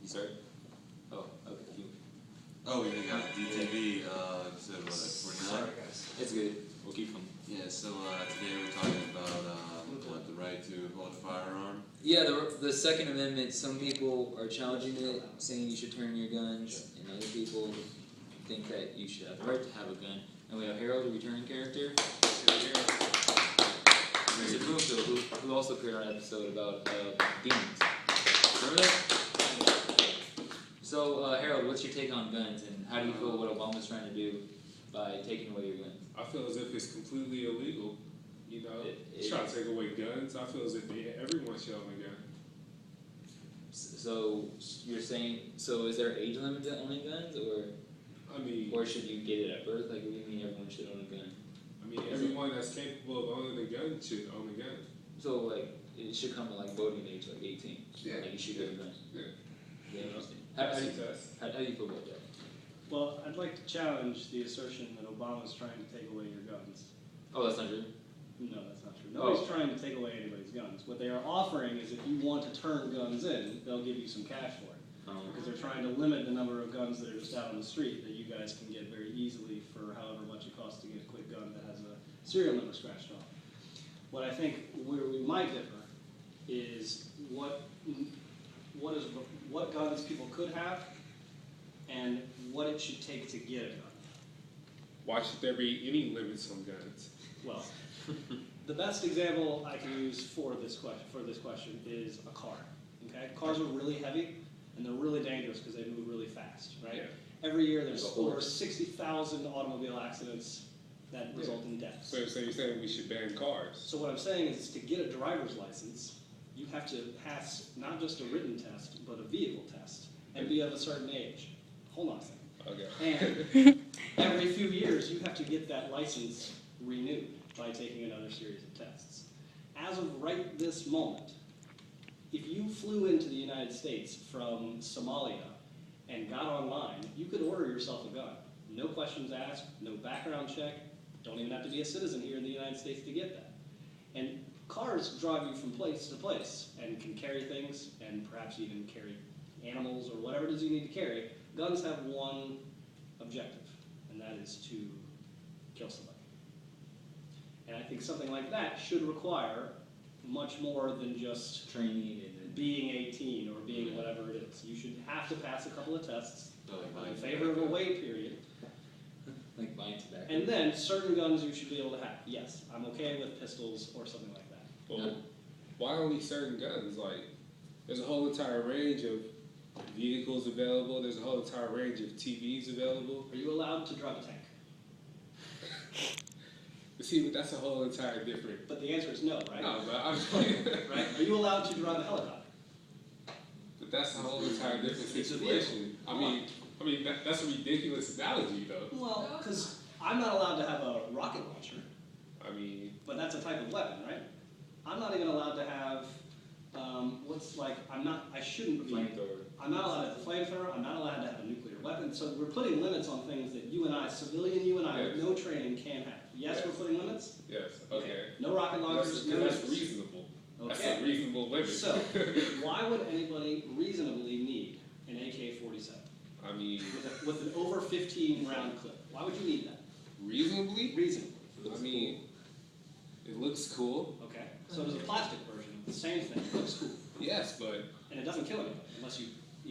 Sir? Oh, okay. You. Oh, we got DTV. So what, 49? Sorry, guys. It's good. We'll keep them. Yeah. So today we're talking about what, the right to hold a firearm. Yeah, the Second Amendment. Some people are challenging it, saying you should turn your guns, and other people think that you should have the right to have a gun. And we have Harold, a returning character. There's a Broomfield who also appeared on an episode about demons. Remember that? So, Harold, what's your take on guns, and how do you feel what Obama's trying to do by taking away your guns? I feel as if it's completely illegal. You know, trying to take away guns. I feel as if everyone should own a gun. So you're saying, so is there an age limit to owning guns, or I mean, or should you get it at birth? Like, what do you mean everyone should own a gun? I mean, everyone that's capable of owning a gun should own a gun. So like, it should come to like voting age, like 18. Yeah. Like you should get a gun. Yeah. Yeah, interesting. That's How the do test. you feel about that? Well, I'd like to challenge the assertion that Obama's trying to take away your guns. Oh, that's not true. No, that's not true. Nobody's trying to take away anybody's guns. What they are offering is if you want to turn guns in, they'll give you some cash for it. Because they're trying to limit the number of guns that are just out on the street that you guys can get very easily for however much it costs to get a quick gun that has a serial number scratched off. What I think where we might differ is what guns people could have and what it should take to get a gun. Why should there be any limits on guns? Well, the best example I can use for this question is a car. Okay, cars are really heavy and they're really dangerous because they move really fast, right? Yeah. Every year there's over 60,000 automobile accidents that result in deaths. So you're saying we should ban cars? So what I'm saying is to get a driver's license, you have to pass not just a written test, but a vehicle test and be of a certain age. Hold on a second. Okay. And every few years, you have to get that license renewed by taking another series of tests. As of right this moment, if you flew into the United States from Somalia and got online, you could order yourself a gun. No questions asked, no background check, don't even have to be a citizen here in the United States to get that. And cars drive you from place to place and can carry things and perhaps even carry animals or whatever it is you need to carry. Guns have one objective, and that is to kill somebody. And I think something like that should require much more than just Training and being 18 or being whatever it is. You should have to pass a couple of tests Like in favor of a wait period. like buying tobacco. And then certain guns you should be able to have. Yes, I'm okay with pistols or something like that. Well, why only certain guns? Like, there's a whole entire range of vehicles available. There's a whole entire range of TVs available. Are you allowed to drive a tank? But see, but that's a whole entire different. But the answer is no, right? No, but I'm saying, Right? Are you allowed to drive a helicopter? but that's a whole entire different situation. I mean, that's a ridiculous analogy, though. Well, because I'm not allowed to have a rocket launcher, I mean, but that's a type of weapon, right? I'm not even allowed to have, I shouldn't be. Flamethrower. I'm not allowed to have a flamethrower, I'm not allowed to have a nuclear weapon, so we're putting limits on things that you and I, civilian you and I, with Yes. no training, can have. Yes, Yes. we're putting limits? yes, okay. No rocket launchers, no That's missiles. reasonable. That's Okay. a reasonable limit. So, why would anybody reasonably need an AK-47 I mean, with an over 15 round clip? Why would you need that? reasonably? Reasonably. I mean, it looks cool. Okay. So there's a plastic version of the same thing. It looks cool. Yes, but, And it doesn't kill anybody unless you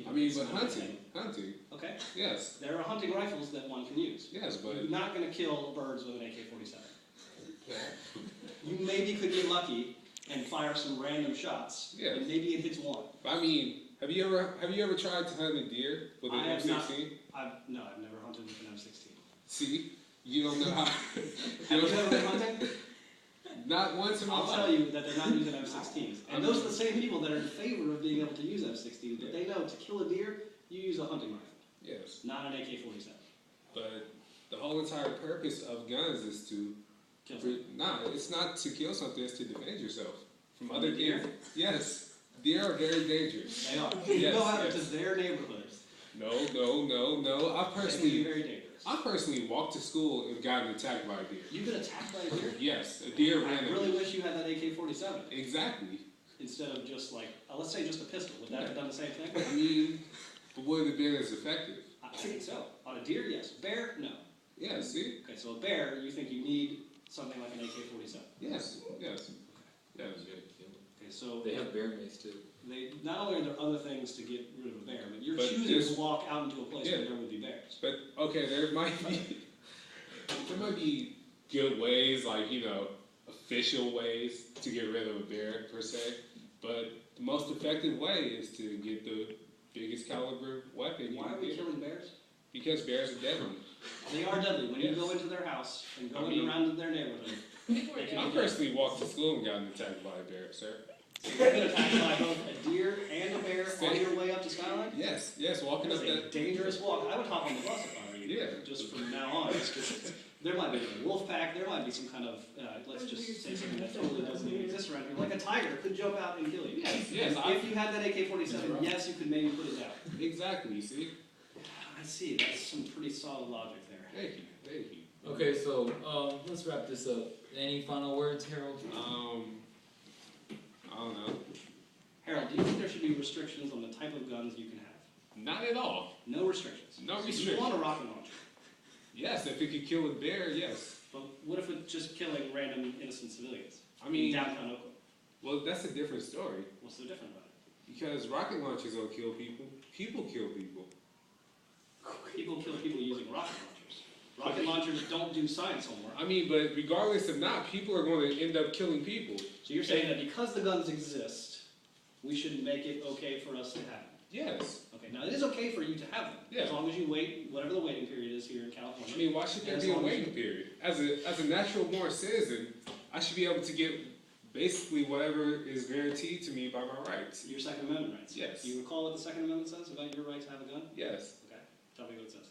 I mean, get but some hunting, thing. Okay. yes, There are hunting rifles that one can use. yes, but, You're not going to kill birds with an AK-47. You maybe could get lucky and fire some random shots. Yeah. And maybe it hits one. I mean, have you ever tried to hunt a deer with an I have not. M16? I've never hunted with an M16. See, you don't know how. Have you ever been hunting? Not once in my I'll life. tell you that they're not using M16s. And those are the same people that are in favor of being able to use M16s, but they know to kill a deer, you use a hunting rifle, Yes, not an AK-47. but the whole entire purpose of guns is to. Kill something. Nah, it's not to kill something. It's to defend yourself from other deer? deer. Yes, deer are very dangerous. They are. You Yes, go out yes. into their neighborhoods. No. They can be very dangerous. I personally walked to school and gotten attacked by a deer. You've been attacked by a deer? Yes, a deer I ran at really me. wish you had that AK-47 Exactly. instead of just like, let's say just a pistol. Would that have done the same thing? I mean, But would it have been as effective? I think so. On a deer, yes. Bear, no. Yeah, see? Okay, so a bear, you think you need something like an AK-47. Yes. Okay, so They have bear mace too. they not only are there other things to get rid of a bear, but you're But choosing there's- to walk out into a place Yeah. where there would be bears. But okay, there might be good ways, like official ways to get rid of a bear per se. But the most effective way is to get the biggest caliber weapon. you Why can are we get. killing bears? Because bears are deadly. They are deadly. When you Yes. go into their house and I going mean- around their neighborhood, I personally walked to school and gotten attacked by a bear, sir. you've been attacked by both a deer and a bear on your way up to Skyline. Yes, walking That's up a that. dangerous walk. I would hop on the bus if I were you. Yeah. Just from now on, just 'cause there might be a wolf pack. There might be some kind of let's just say something that totally doesn't even exist around here. Like a tiger could jump out and kill you. Yes, If you had that AK-47, yes, you could maybe put it down. exactly. You see? I see. That's some pretty solid logic there. Thank you. Okay, so let's wrap this up. Any final words, Harold? I don't know. Harold, do you think there should be restrictions on the type of guns you can have? Not at all. No restrictions. No So you restrictions. want a rocket launcher, Yes, if it could kill a bear, yes. but what if it's just killing random innocent civilians I in mean, downtown Oakland? well, that's a different story. What's so different about it? Because rocket launchers don't kill people. People kill people. People kill people using rocket launchers. Rocket launchers don't do science homework. I mean, but regardless of not, people are going to end up killing people. So you're saying that because the guns exist, we should make it okay for us to have them? Yes. Okay, now it is okay for you to have them, Yeah. as long as you wait, whatever the waiting period is here in I California. mean, why should there As be a long as waiting period? As a natural born citizen, I should be able to get basically whatever is guaranteed to me by my rights. Your Second Amendment rights. Yes. Do you recall what the Second Amendment says about your right to have a gun? Yes. Okay, tell me what it says.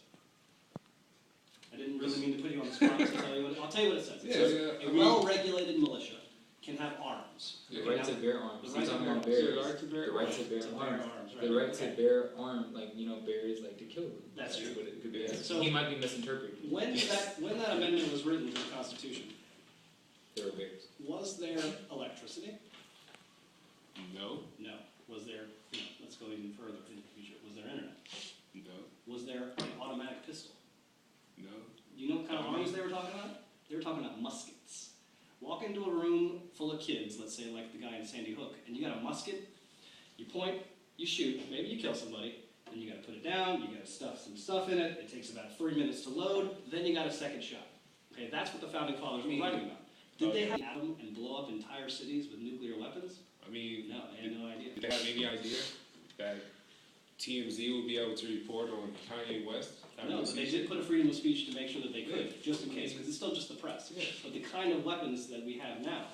I didn't really mean to put you on the spot, so I'll tell you what it says. It Yeah, says, yeah, a I mean- well-regulated militia can have arms. The Can right have- to bear arms. The right He's to talking bear about arms. bears. The right to bear The right to bear To bear arms. arms, right. The right Okay. to bear arm, like bears like to kill them. That's true. What it could be. So- He might be misinterpreting. When that amendment was written to the Constitution, There are bears. was there electricity? No. No. Was there, let's go even further in the future, was there internet? No. Was there an automatic pistol? No. You know what kind of arms they were talking about? They were talking about muskets. Walk into a room full of kids, let's say like the guy in Sandy Hook, and you got a musket, you point, you shoot, maybe you kill somebody, then you gotta put it down, you gotta stuff some stuff in it, it takes about 3 minutes to load, then you got a second shot. Okay, that's what the founding fathers were writing about. Did they have atom and blow up entire cities with nuclear weapons? I mean, No, they had no idea. did they have any idea that TMZ would be able to report on Kanye West? No, but they did put a freedom of speech to make sure that they could, just in case, because it's still just the press. Yeah. But the kind of weapons that we have now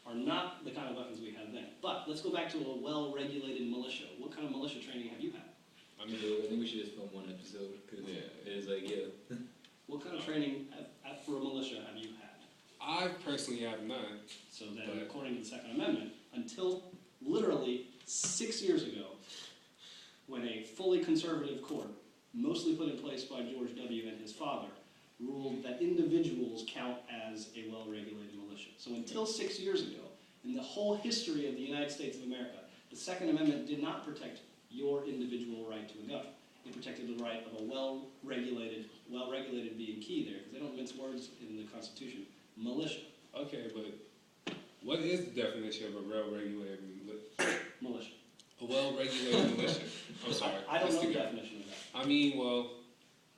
are not the kind of weapons we had then. But let's go back to a well-regulated militia. What kind of militia training have you had? I mean, I think we should just film one episode because Yeah. it is like What kind of training for a militia have you had? I personally have none. So then, But- according to the Second Amendment, until literally 6 years ago, when a fully conservative court, mostly put in place by George W. and his father, ruled that individuals count as a well-regulated militia. So until 6 years ago, in the whole history of the United States of America, the Second Amendment did not protect your individual right to a gun. It protected the right of a well-regulated being key there, because they don't mince words in the Constitution, militia. Okay, but what is the definition of a well-regulated Militia. a well-regulated militia? I'm sorry. I don't Let's know the do that. definition of that. I mean, well,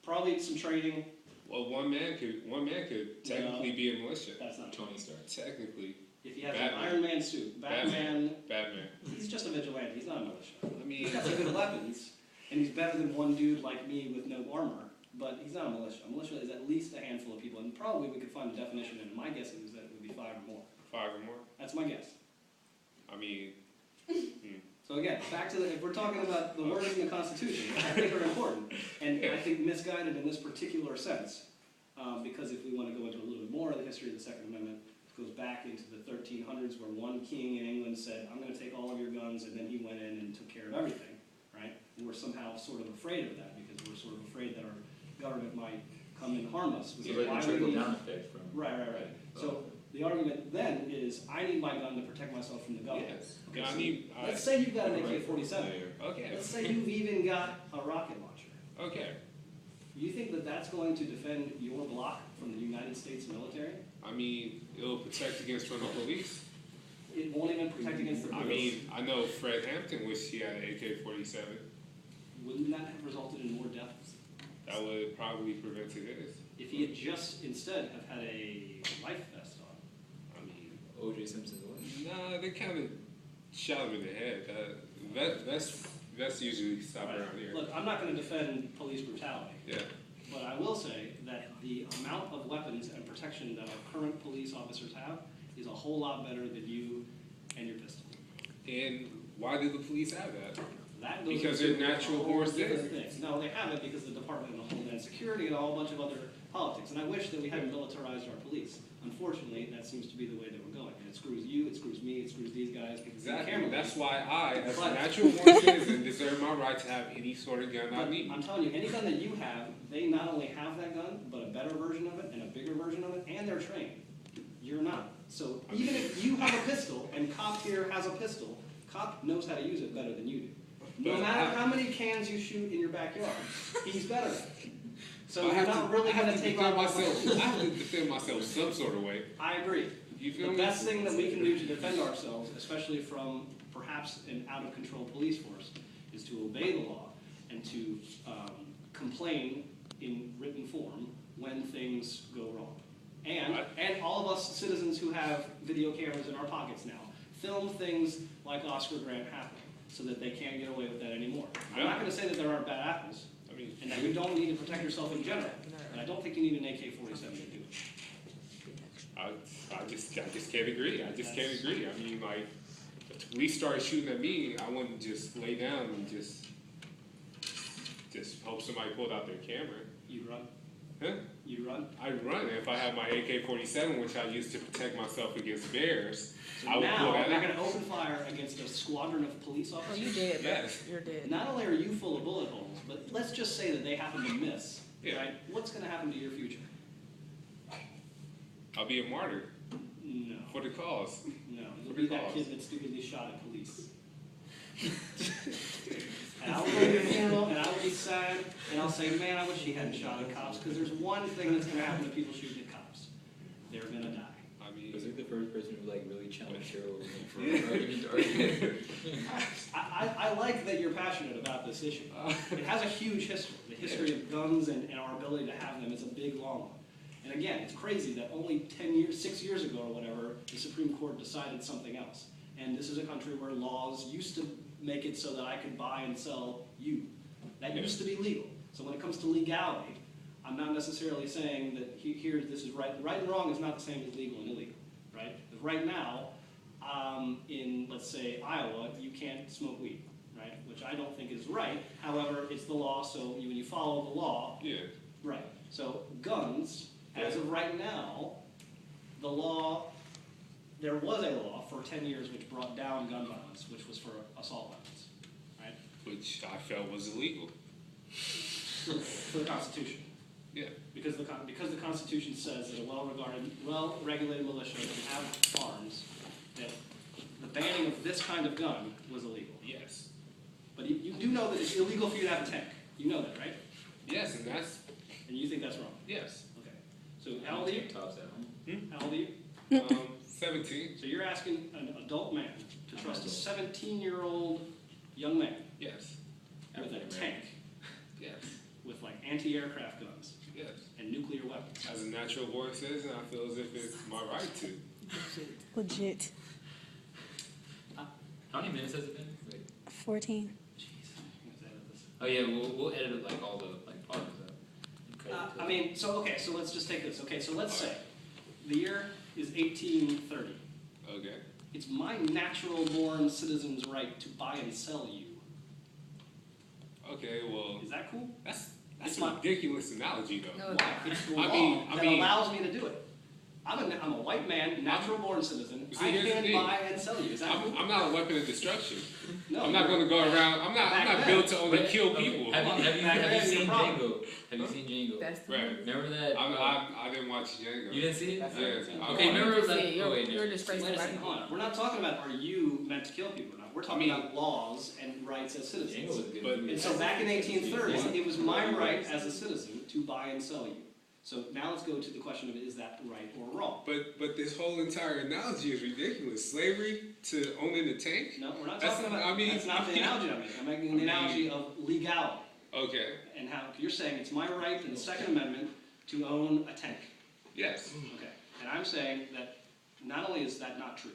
Probably some training, one man could technically be a militia. that's not true. Tony Stark. Technically, If he has Batman. an Iron Man suit, Batman, Batman. he's just a vigilante, he's not a militia. I mean, He's got some good weapons, and he's better than one dude like me with no armor, but he's not a militia. A militia is at least a handful of people, and probably we could find a definition, and my guess is that it would be 5 or more. 5 or more. That's my guess. I mean, So again, back to if we're talking about the words in the Constitution, which I think are important, and I think misguided in this particular sense, because if we want to go into a little bit more of the history of the Second Amendment, it goes back into the 1300s where one king in England said, I'm going to take all of your guns, and then he went in and took care of everything, right? And we're somehow sort of afraid of that, because we're sort of afraid that our government might come and harm us. So like a trickle down effect from. Right. So The argument then is, I need my gun to protect myself from the government. Yes. Okay, I so need. let's say you've got an AK-47. Okay. Let's say you've even got a rocket launcher. Okay. You think that that's going to defend your block from the United States military? I mean, it'll protect against from the police. It won't even protect against the police. I mean, I know Fred Hampton wished he had an AK-47. Wouldn't that have resulted in more deaths? That would probably prevented this. If he had just instead have had a life vest on. I mean, O.J. Simpson's what? nah, they kind of shot him in the head. That's usually stop Right. around here. Look, I'm not going to defend police brutality, Yeah. but I will say that the amount of weapons and protection that our current police officers have is a whole lot better than you and your pistol. And why do the police have that? That goes Because into they're natural a whole born different citizens. thing. No, they haven't because the Department of Homeland Security and a whole bunch of other politics. And I wish that we hadn't militarized our police. Unfortunately, that seems to be the way that we're going. And it screws you, it screws me, it screws these guys. Exactly. That's why I, as a But- natural born citizen, deserve my right to have any sort of gun I But need. I'm telling you, any gun that you have, they not only have that gun, but a better version of it and a bigger version of it, and they're trained. You're not. So even if you have a pistol and Cop here has a pistol, Cop knows how to use it better than you do. No But matter how many cans you shoot in your backyard, he's better at it. So I you're have not to, really I have going to to take defend on myself. I have to defend myself some sort of way. I agree. You feel The me? best thing that we can do to defend ourselves, especially from perhaps an out-of-control police force, is to obey the law and to complain in written form when things go wrong. And all of us citizens who have video cameras in our pockets now, film things like Oscar Grant happening so that they can't get away with that anymore. I'm not going to say that there aren't bad apples I mean, and that you don't need to protect yourself in general, but I don't think you need an AK-47 to do it. I just can't agree. I just can't agree. I mean, like, if the police started shooting at me, I wouldn't just lay down and just hope somebody pulled out their camera. You run. Huh? You run. I'd run. If I had my AK-47, which I used to protect myself against bears, So I would now pull that you're out. going to open fire against a squadron of police Oh, officers. you dead, bro. Yes. You're dead. Not only are you full of bullet holes, but let's just say that they happen to miss. Yeah. Right? What's going to happen to your future? I'll be a martyr No. for the cause. No. You'll What be do you that call kid us? that stupidly shot at police. And I'll go to your funeral and I will be sad and I'll say, man, I wish he hadn't shot at cops because there's one thing that's going to happen to people shooting at cops. They're going to die. I mean, Was like the first person who like really challenged Cheryl for an argument to argue. I like that you're passionate about this issue. It has a huge history. The history of guns and our ability to have them is a big, long one. And again, it's crazy that only 6 years ago or whatever, the Supreme Court decided something else. And this is a country where laws used to make it so that I could buy and sell you. That used to be legal. So when it comes to legality, I'm not necessarily saying that here this is right. Right and wrong is not the same as legal and illegal, right? Because right now, in let's say Iowa, you can't smoke weed, right? Which I don't think is right. However, it's the law, so when you follow the law, yeah. right. So guns, as of right now, the law, there was a law for 10 years which brought down gun violence, which was for assault weapons, right? Which I felt was illegal. For the Constitution. Yeah. Because the Constitution says that a well-regarded, well-regulated militia can have arms, that the banning of this kind of gun was illegal. Yes. But you do know that it's illegal for you to have a tank. You know that, right? Yes, and that's And you think that's wrong? yes. Okay. So how old are you? Tops at home. How old are you? 17. So you're asking an adult man to trust a 17-year-old young man Yes. with a tank, Yes. with like anti-aircraft guns Yes. and nuclear weapons. As a natural born citizen, I feel as if it's my right to. Legit. How many minutes has it been? Like, 14. Jeez. I'm gonna edit this. oh yeah, we'll edit like all the like pauses out. Cut it to- I mean, so okay, so let's just take this. Okay, so let's say the year is 1830. Okay. It's my natural-born citizen's right to buy and sell you. Okay, well, Is that cool? that's It's a my- ridiculous analogy though. No. Why? It's the I law mean- that allows me to do it. I'm a white man, natural-born citizen. See, I here's the can thing. buy and sell you. Is that cool? I'm not a weapon of destruction. No, I'm not going to go around. I'm not built to only kill people. Have you Back then, seen your problem. Django? Have you seen Django? That's the Right. Remember that? I didn't watch Django. You didn't see it? That's Yes. Okay, remember that? You're, Oh wait, you're a no. disgrace Wait to a white second, people. hold on. We're not talking about are you meant to kill people or not. We're talking about laws and rights as Django citizens. was a good But- movie. And so back in 1830s, it was my right as a citizen to buy and sell you. So now let's go to the question of is that right or wrong? But this whole entire analogy is ridiculous. Slavery to owning a tank? No, we're not That's- talking about, I mean- that's not the analogy I'm making. I'm making the analogy of legality. Okay. And how, you're saying it's my right in the Second Amendment to own a tank. Yes. Okay. And I'm saying that not only is that not true,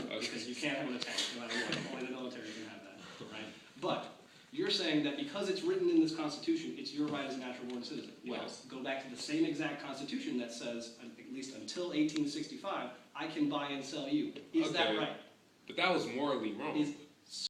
Okay. because you can't own a tank no matter what, only the military can have that, right? But you're saying that because it's written in this Constitution, it's your right as a natural-born citizen. Well, Yes. go back to the same exact Constitution that says, at least until 1865, I can buy and sell you. Is that Okay. right? But that was morally wrong. Is,